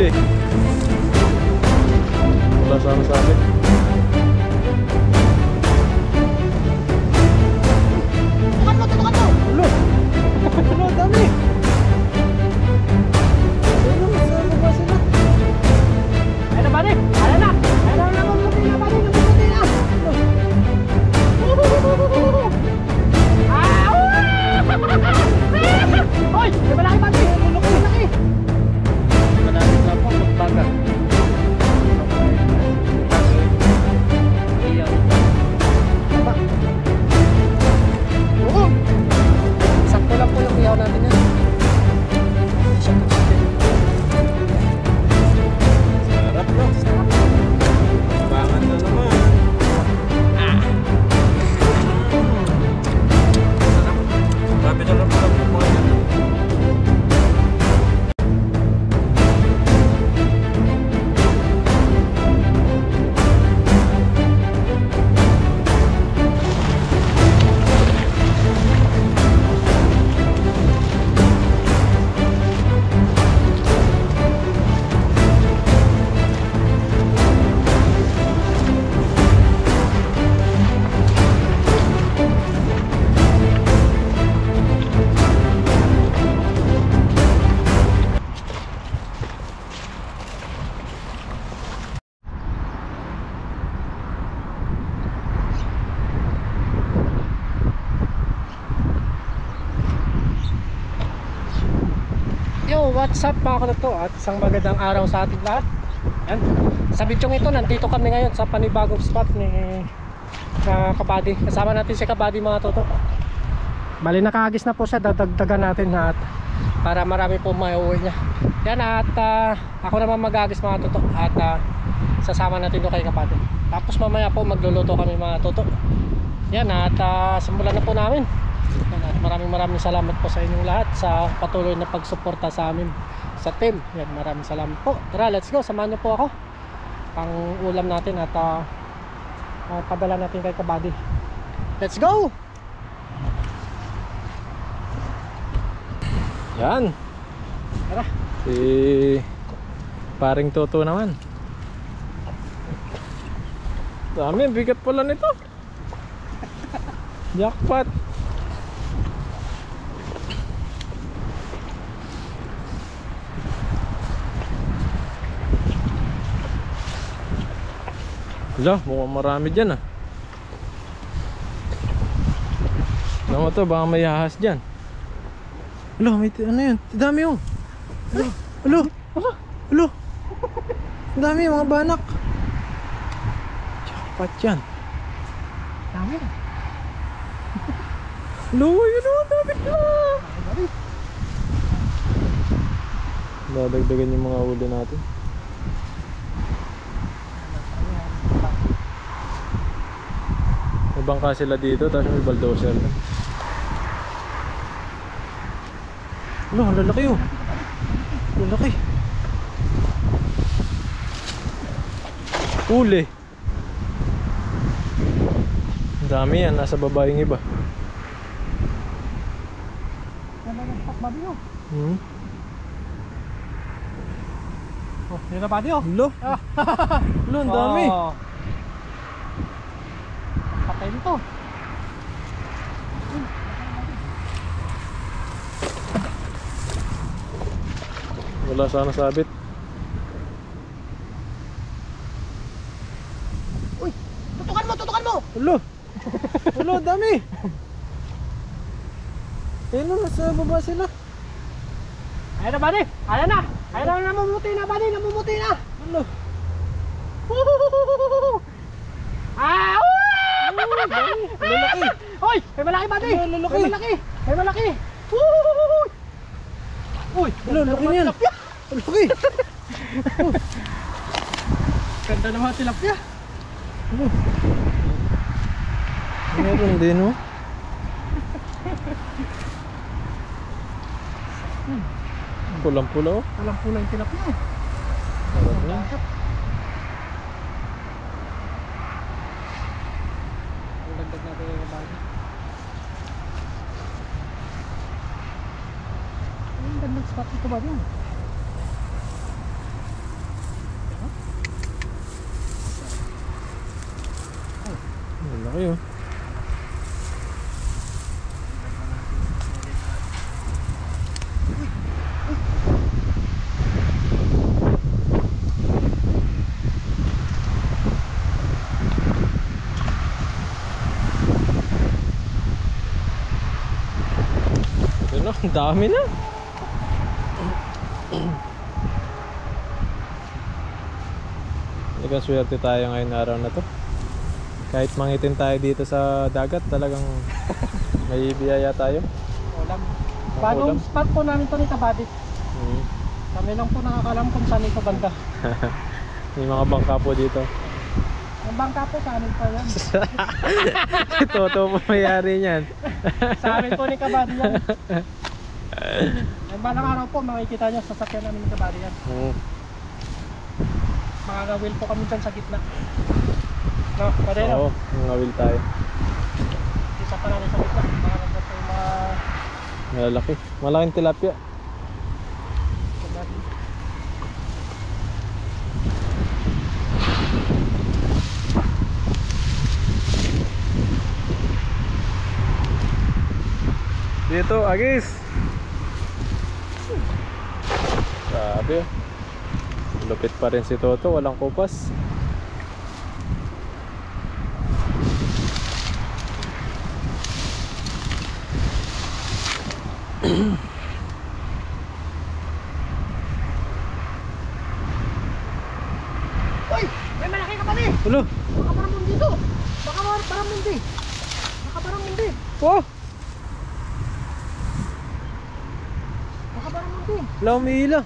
Huli. Wala sana sabi. Tutukan mo, tutukan mo! Ulo! Ulo, dami! Ayun, saan ba sila? Ayun na, buddy! Ayun na! Ayun na, namumuti na, buddy! Namumuti na! Hoy! May malaki, buddy! May malaki! Malapit na po, magbaga. Oo! Sakto lang po yung iyaw natin yan. Sarap, no? Sarap. Bangan na naman. Sarap. Grabe na lang pala po mga yan. Yo, what's up mga kaluto at isang magandang araw sa ating lahat. Yan. Sa bidyong ito, nandito kami ngayon sa panibagong spot ni Kabady. Kasama natin si Kabady mga toto. Bali nakahagis na po siya, dadagdagan natin at para marami po mauwi niya. Yan at ako naman mag-agis mga toto at sasama natin doon kay Kabady. Tapos mamaya po magluluto kami mga toto. Yan at simulan na po namin. At maraming salamat po sa inyong lahat sa patuloy na pagsuporta sa amin sa team. Yan, maraming salamat po. Tara, let's go. Samahan niyo po ako. Pang ulam natin at padala natin kay Kabady. Let's go! Yan. Tara. Si paring Toto naman. Dami, bigat pala nito. Jackpot. Wala, mukhang marami dyan ah. Ano to, baka may ahas dyan. Wala, may ano yun? Dami yun. Wala, wala. Dami mga banak. Jackpot yan. Dami. Wala, yun o, dami na. Dadagdagan yung mga huli natin. May bangka sila dito, tapos may bulldozer na. Wala, ang lalaki oh. Ang lalaki. Huli. Ang dami yan, nasa baba yung iba. Hmm? Oh, yun na Kabady oh. Wala. Wala, ang dami. Oh. Patay nito. Wala sana sabit. Uy, tutukan mo, tutukan mo. Wala. Wala, dami. Ayun na, nasa baba sila. Ayun na Kabady. Ayun na. Ayun na, namumuti na Kabady, namumuti na. Wala. Ah! Lalaki. Hoy, may malaki Kabady. Wala, lalaki. May malaki. May malaki. Uy, Wala, laki niyan. Laki. ganda naman tilapia. Meron din oh. Pulang-pula oh. Alam po lang yung tilapia. Sarap na. Ang dagdag natin yung Kabady. Ang gandang spot nito Kabady. Laki oh. Yun oh, ang dami na. Talagang swerte tayo ngayon araw na to. Kahit mangitin tayo dito sa dagat, talagang may biyaya tayo. Ulam. Bagong spot po namin to ni Kabady. Kami lang po nakakalam kung saan ito banda. May mga bangka po dito. Ang bangka po sa amin pa yan. Totoo po mayari niyan. Sa amin po ni Kabady yan. Ay balang araw po makikita nyo sa sasakyan namin ni Kabady yan. Makakawil po kami dyan sa gitna. No, pwede no? Oo, ngawil tayo. Isa pa namin sa gitna. Makakagod po yung mga Malalaki. Malaking tilapia. Kabady. Dito, agis. Sabi. Lupit pa rin si Toto, walang kupas. Uy! May malaki Kabady! Ulo. Baka parang mundi to! Baka parang mundi! Baka parang mundi! Oh! Baka parang mundi! Wala umihila.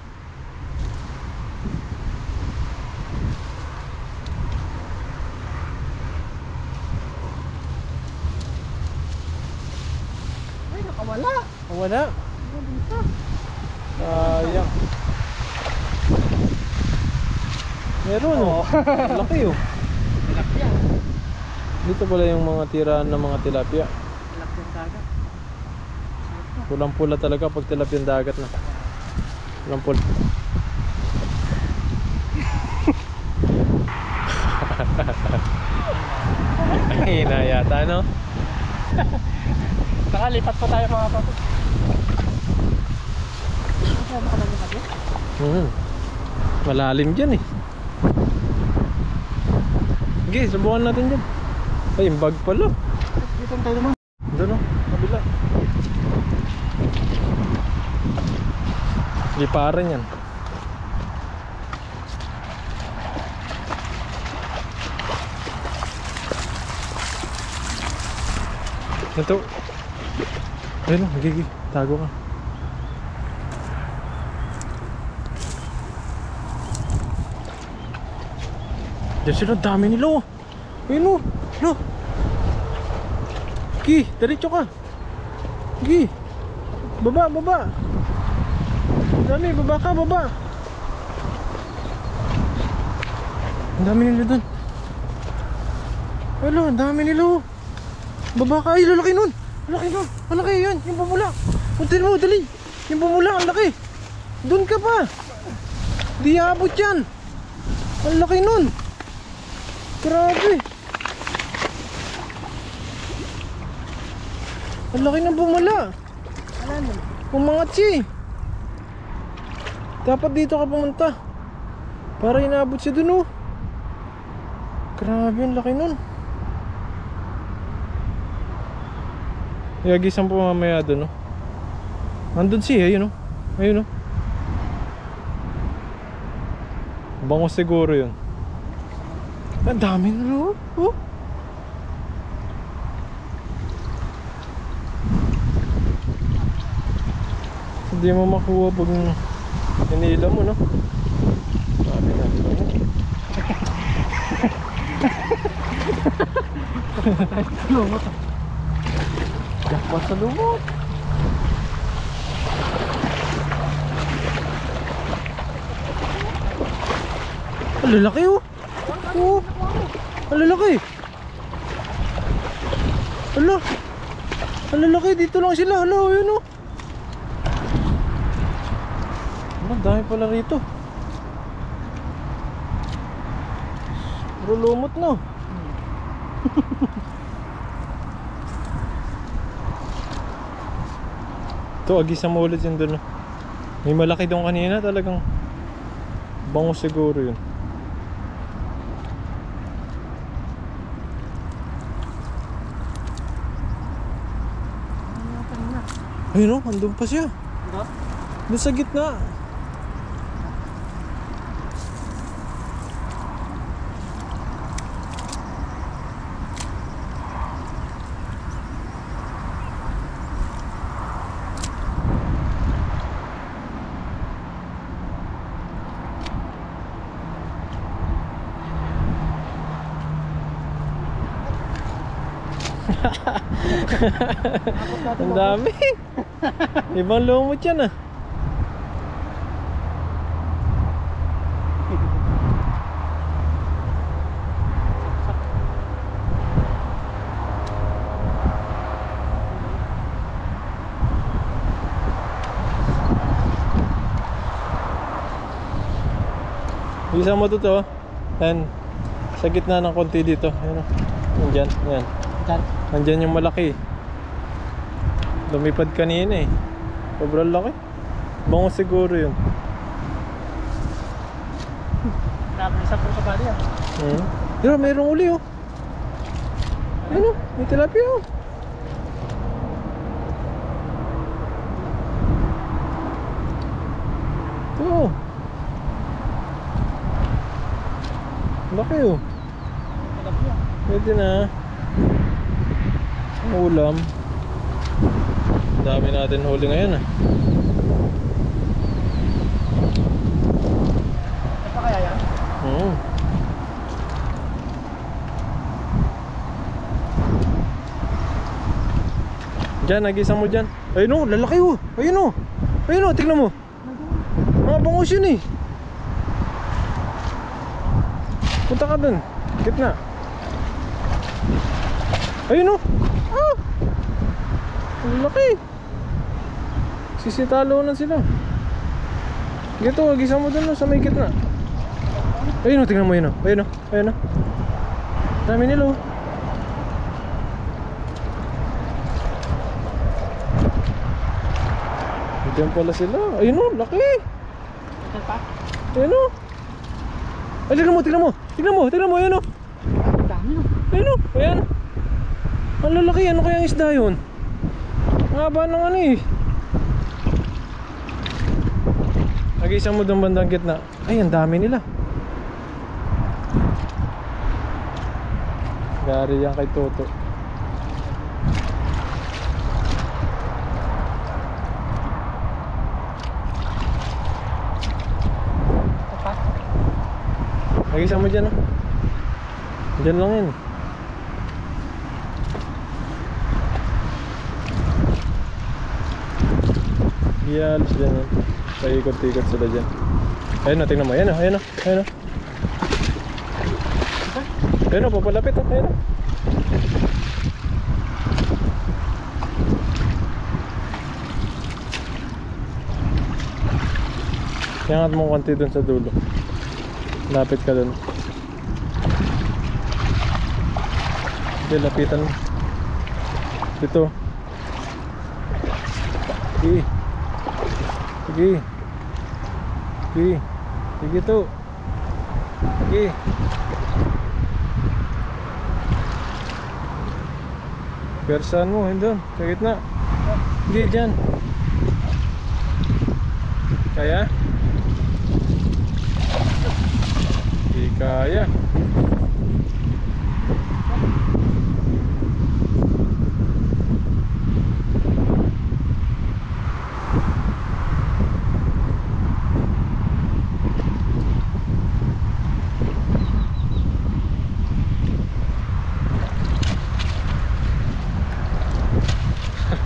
Ay, nakawala! Wala. Ano dito? Sayang. Meron oh. Laki oh. Tilapia. Dito pala yung mga tiraan ng mga tilapia. Tilapia ng dagat. Pulang-pula talaga pag tilapia ng dagat na. Pulang-pula. Hina yata no? Nakalipat pa tayo mga papo. Ano ba kalang nabi? Malalim dyan eh. Sige, subukan natin dyan. Ay, yung bag pala. Dito tayo naman. Doon o, kabila. Liparan yan. Ito. Ayun o, gigi. Tago ka. Diyan sila, dami nila oh. Ayun oh. No. Gi, diretso ka. Gi. Baba, baba. Dami, baba ka, baba. Ang dami nila dun. Wala, ang dami nila oh. Baba ka, ay lalaki nun. Lalaki nun, lalaki yun, yung bumula. Puntin mo, dali. Yung bumula, ang laki. Dun ka pa. Di abot yan. Ang laki nun. Grabe. Ang laki ng bumula. Ano? Pumangatsi. Dapat dito ka pumunta para inaabot siya dun oh. Grabe, ang laki nun. Iagisan po mamaya dun oh. Nandun siya, ayun oh. Ayun oh. Bango siguro yun. Ang dami na oh. Hindi mo makuha pag hinila mo no. Sabi na ito no. Lumot. Jackpot sa lumot. Ang lalaki oh. Oh. Ang lalaki. Ala. Ang lalaki, dito lang sila. Ala, yun oh. Ang dami pala rito. Puro lumot no. Ito, agisa mo ulit yun dun. May malaki doon kanina, talagang bango siguro yun. Ayun o, andun pa siya. Doon sa gitna. Ang dami. Ibang lumot yan ah. Isa mo to to. Yan. Sa gitna ng konti dito. Ayan o. Nandyan. Yan. Nandyan yung malaki. Lumipad kanina eh. Sobrang laki. Bango siguro yun. Isa po sa bali ah. Pero mayroong uli oh. Ayun oh. May tilapia oh. Ito oh. Laki oh. Pwede na. Ang ulam. Dami natin huli ngayon ah. Ano pa kaya yan? Diyan, nag-isa mo dyan. Ayun o, lalaki o. Ayun o. Ayun o, tignan mo. Mga bangos yun eh. Punta ka dun. Gitna. Ayun o. Ah! Ang laki. Sisitalo na sila. Gito, nag-isa mo dun sa may gitna. Ayun o, tignan mo yun o. Ayun o. Ayun o. Dami nila o. Diyan pala sila. Ayun o, laki. Ito pa? Ayun o. Ay, tignan mo, tignan mo. Tignan mo, tignan mo. Ayun o. Ang dami no. Ayun o, ayan. Ang lalaki, ano kayang isda yun? Ang haba ng ano eh. Nag-isa mo doon bandang gitna. Ay, ang dami nila. Gari yan kay Toto. Nag-isa mo dyan oh. Dyan lang yun. Iyalis dyan yun. Paikot-ikot sila dyan. Ayun o, tingnan mo. Ayun o, ayun o. Ayun o. Ayun o, papalapit o. Ayun o. Iangat mo konti dun sa dulo. Lapit ka dun. Okay, lapitan mo. Dito. Sige. Sige. Sige. Sige to. Sige. Persahan mo, yun dun. Sa gitna. Hindi, dyan. Kaya? Hindi kaya.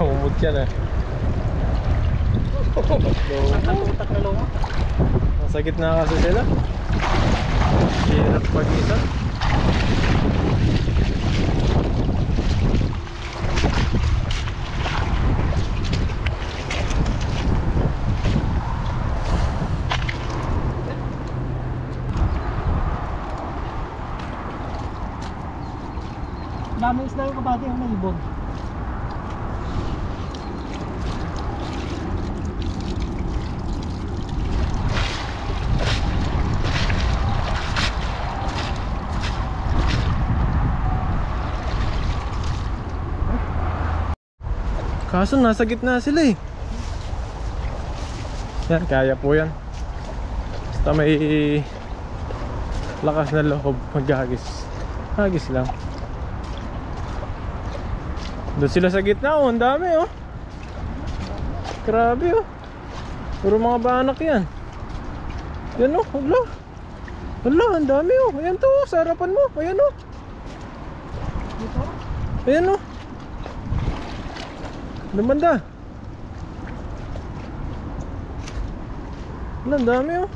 Umod yan eh. Nasa gitna kasi sila. Hirap pag-isa. Dami isda yung kabady, may ibon. Kaso nasa gitna sila eh. Yan, kaya po yan. Basta may lakas na loob, maghagis. Hagis lang. Doon sila sa gitna, oh, ang dami oh. Grabe oh. Puro mga banak yan. Yan oh, hala. Hala, ang dami oh. Ayan to, sa harapan mo. Ayan oh. Ayan oh. Lumanda. Hala, ang dami oh.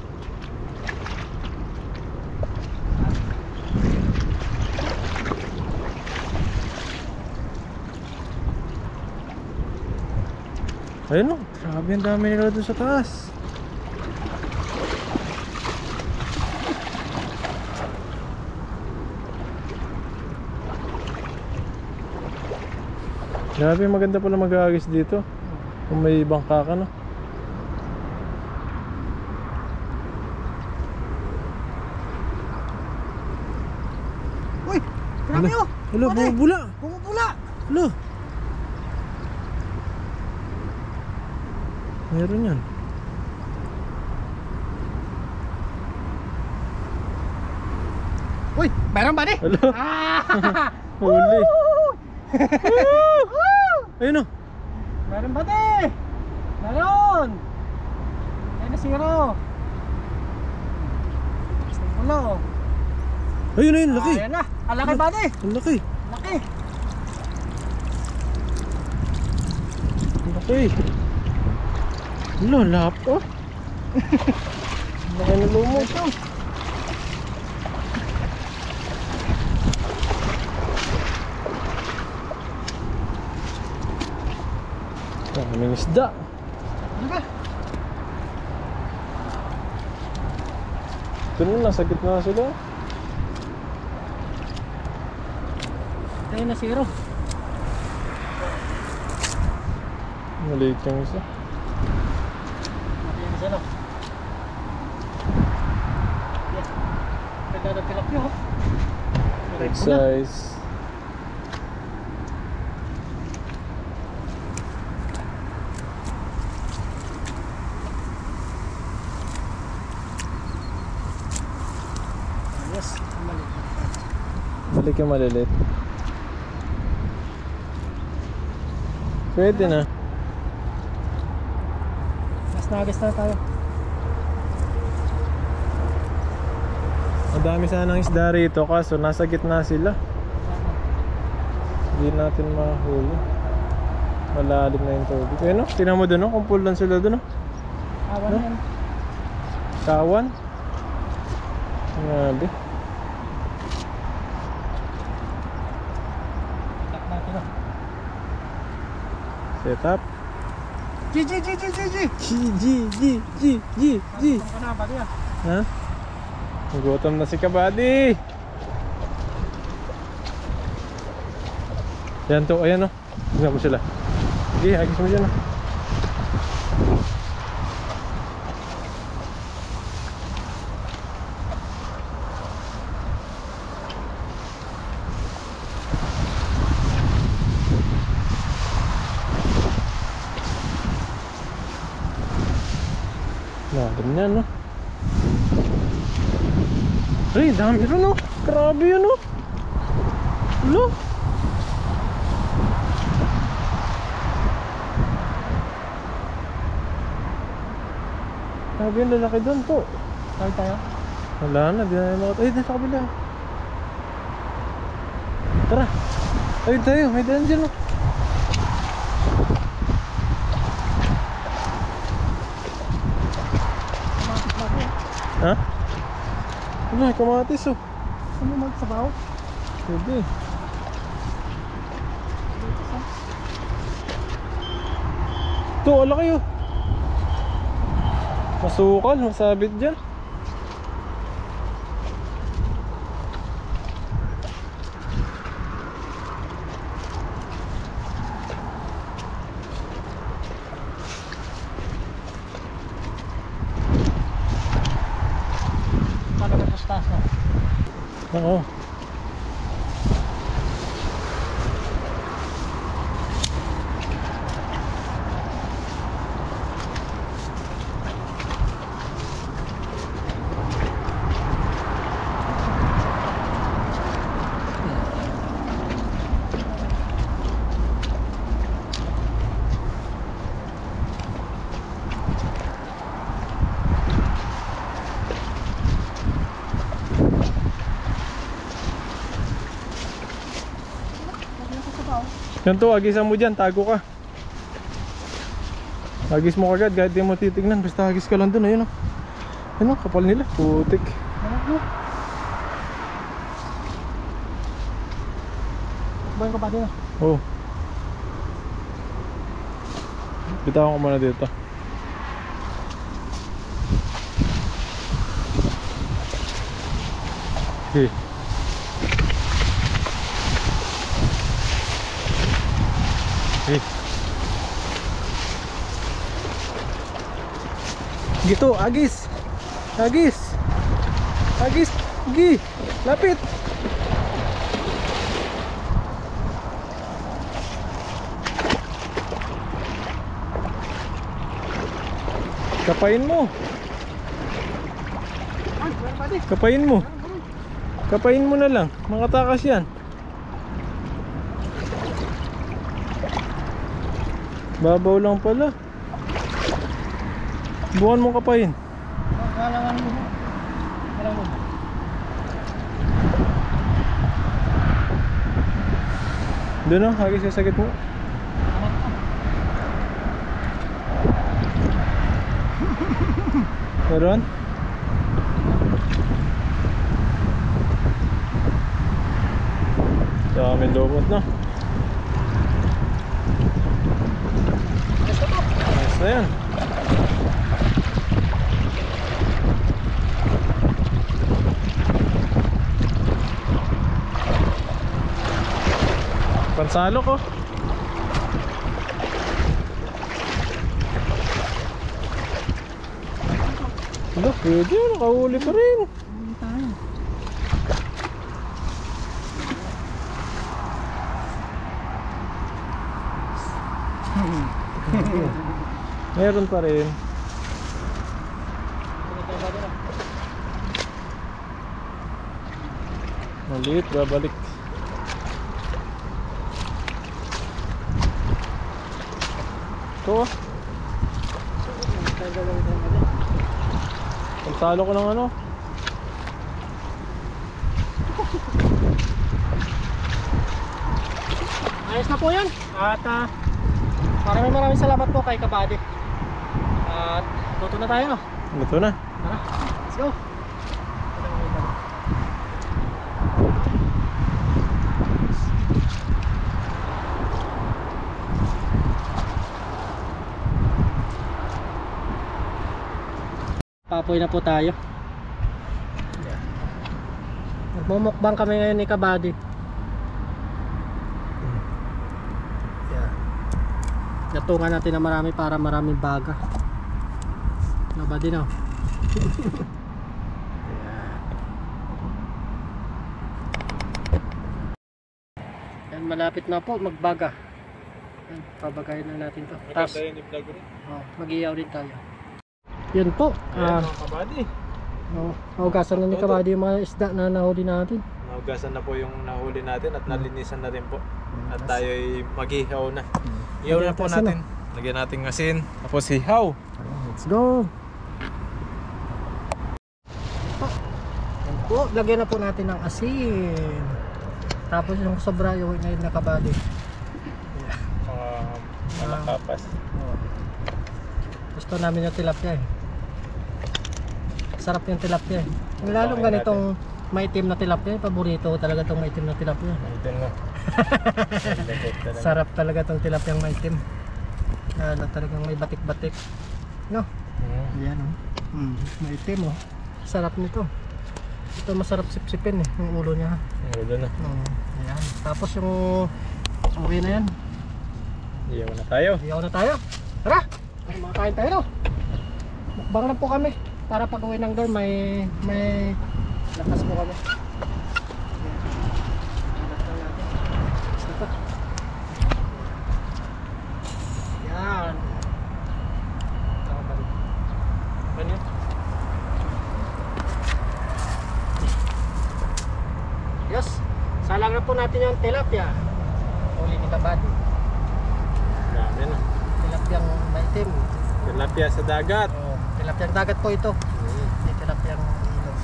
Ayun o, grabe ang dami nila doon sa taas. Grabe, maganda pala mag-aagis dito. Kung may bangka ka no. Uy! Grabe oh! Hello, bumubula! Bumubula! Hello! Meron yan. Uy! Meron ba di? Hello? Ah! Huli! Ayun o! Meron ba di? Meron! Ayun na zero. Hello. Ayun, ayun, laki! Ayan na. Ang laki ba di? Ang laki! Laki. Ang laki! Hala, lap oh! Ang laki na lumot oh! Daming isda! Ano ba? Ito na, nasa gitna sila. Ayun na zero. Maliit yung isa. Ayun na zero. Yeah. Ganda ng tilapia oh. Big size. Yes, mali. Balik yung malilit. Pwede na. Mas nagas na tayo. Madami sanang isda rito kaso nasa gitna sila. Hindi natin mahuli. Malalim na yung tubig. Ayun o, tingnan mo dun o, kung full lang sila dun o. Awan No? yan. Kawan. Grabe. Tak natin oh. Set up. G. G, Ang kana ba diyan? Ha? Nagutom na si Kabady. Yan to, ayan o. Tingnan mo sila. Sige, agis mo dyan o. Lalim yan no. Ay, dami rin no. Grabe yun no. Hello. Grabe yung lalaki doon to. Tayo tayo. Wala na, di na makot. Ay, nasa kabila. Tara. Ay, tayo, may daan dyan no. Ha? Wala, kamatis oh. Ano magsabaw? Pwede. Ito, ala kayo. Masukal, masabit dyan. Paano ka pustas no? Oo. Yan to, agisan mo dyan, tago ka. Agis mo kagad kahit di mo titignan. Basta agis ka lang dun, ayun o. Ano, kapal nila, putik. Ba yung kapatid na? Oo. Bitawan ko muna dito. Okay. Okay. Gitu, agis. Agis. Agis, gi. Lapit. Kapain mo. Kapain mo. Kapain mo na lang. Makatakas yan. Babaw lang pala. Bukan mo kapain. Kalangan mo. Doon na, hagis sa sakit mo. Meron? Daming lobot na. Nice na yan. Pansalo ko. Hala, pwede, nakahuli pa rin. Meron pa rin. Maliit, babalik. Ito ah. Pansalo ko ng ano. Ayos na po yan. At maraming salamat po kay Kabady. At luto na tayo. Luto na. Tara, let's go. Papoy na po tayo. Nagmumukbang kami ngayon ni Kabady. Natungan natin na marami para maraming baga. Kabady na. Yan, malapit na po magbaga. Yan, pabagayin na natin to. Tapos mag-iyaw din tayo. Yun po. Ayan mga kabady. Nahugasan na ni Kabady yung mga isda na nahuli natin. Nahugasan na po yung nahuli natin at nalinisan na rin po. At tayo ay mag-ihaw na. Ihaw na po natin. Lagyan natin ng asin. Tapos ihaw. Let's go. Yan po. Lagyan na po natin ng asin. Tapos yung sobra yung ngayon na Kabady. Malakapas. Gusto namin yung tilapia eh. Sarap yung tilapia eh. Yung lalong ganitong maitim na tilapia, paborito ko talaga itong maitim na tilapia. Maitim na. Sarap talaga itong tilapiyang maitim. Lalo talagang may batik-batik. No? Yan o. Maitim o. Sarap nito. Ito masarap sipsipin eh, yung ulo niya. Ulo na. Ayan. Tapos yung okay na yan. Iyaw na tayo. Iyaw na tayo. Tara! Makakain tayo no? Mukbang na po kami. Para pag uwi ng dorm may lakas po kami. Yan. Ganyan. Yes. Salang na po natin yung tilapia. Uli ni Kabady. Dami na. Tilapiyang maitim. Tilapia sa dagat. Tilapiyang dagat po ito. Hindi tilapiyang ilog.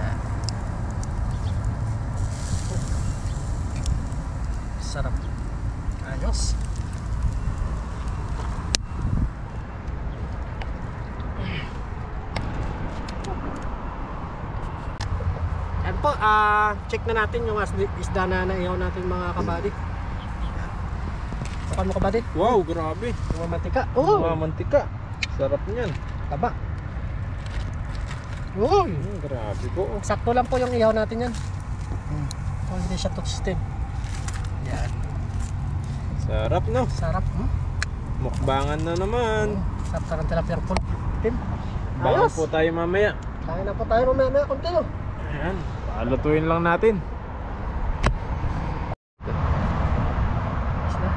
Yan. Sarap. po, check na natin yung isda na naihaw natin mga kabady. Saka mo kabady? Wow, grabe. Yung mantika. Mantika. Sarap niyan. Taba. Uy! Grabe po. Sakto lang po yung ihaw natin yan. So, hindi siya toasted. Yan. Sarap, no? Sarap. Mukbangan na naman. Sarap sa ng tilapiyang full. Tim. Bangan Ayos. po tayo mamaya. Kain na po tayo mamaya konti no. Ayan. Palutuin lang natin. Isa.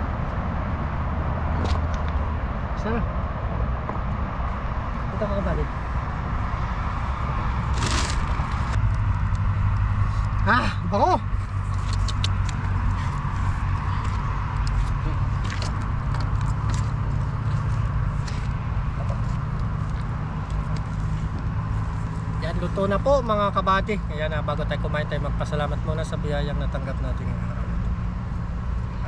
Isa. Ito ka kabalik. Bango! Yan, luto na po mga kabady. Kaya na bago tayo kumain tayo magpasalamat muna sa biyayang natanggap natin ngayong araw na ito.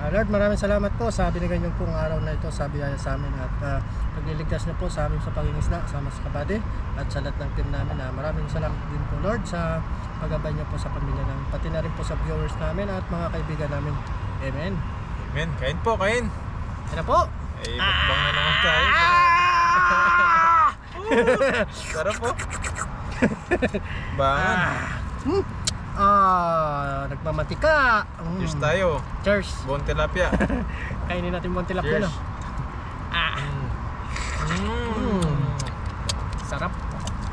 Lord, maraming salamat po sa binigay niyo pong araw na ito sa biyaya sa amin at pagliligtas niyo po sa amin sa pangingisda sama sa kabady at sa lahat ng team namin. Maraming salamat din po Lord sa paggabay niyo po sa pamilya namin, pati na rin po sa viewers namin at mga kaibigan namin. Amen. Amen. Kain po, kain. Yan na po. Ay, mukbang na naman tayo. Sarap po. Bangan. Nagmamatika. Cheers tayo. Cheers. Buong tilapia. Kainin natin buong tilapia no. Sarap.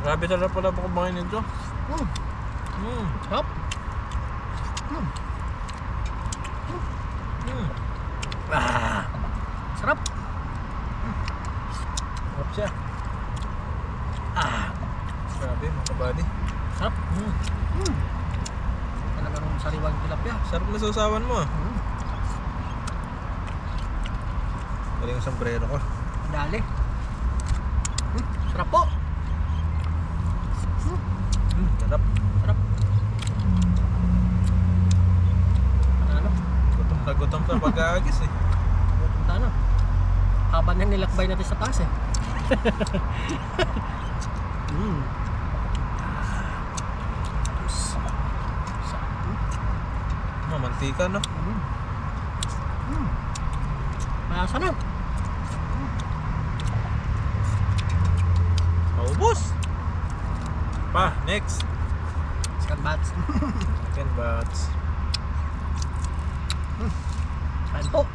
Grabe sarap pala po kumain nito. Sarap. Sarap. Sarap siya. Grabe mga kabady. Sarap. Talagang sariwang tilapia. Sarap na sausawan mo. Galing yung sombrero ko. Dali. Sarap po. Sarap. Sarap. Ano? Gutom na gutom sa pag-aagis eh. Ano? Haba na nilakbay natin sa taas eh. Mantika no? Mayasa na. Maubos! Pa, next! Second bats. Second bats. Kain po.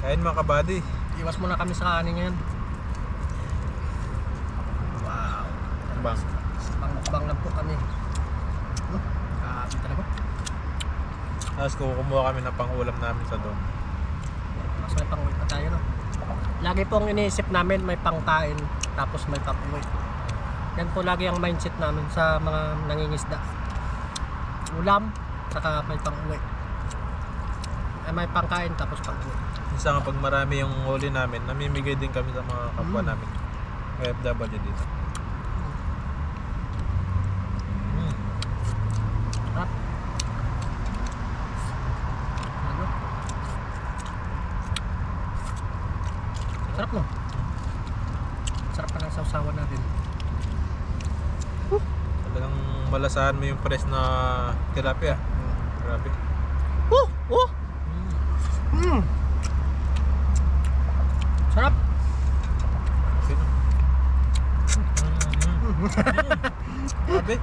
Kain mga kabady. Iwas muna kami sa kanin ngayon. Wow. Bang. Bang lang po kami. Grabe talaga. Tapos kumuha kami ng pang-ulam namin sa doon. Mas may pang-uwi pa tayo no. Lagi pong iniisip namin may pangkain tapos may pang-uwi. Yan po lagi ang mindset namin sa mga nangingisda. Ulam, saka may pang-uwi. May pangkain tapos pang-uwi. Minsan pag marami yung huli namin, namimigay din kami sa mga kapwa namin. OFW dito. Sarap. Ano? Sarap no? Sarap pa ng sausawan natin. Talagang malasahan mo yung fresh na tilapia. Grabe. Sarap. Grabe.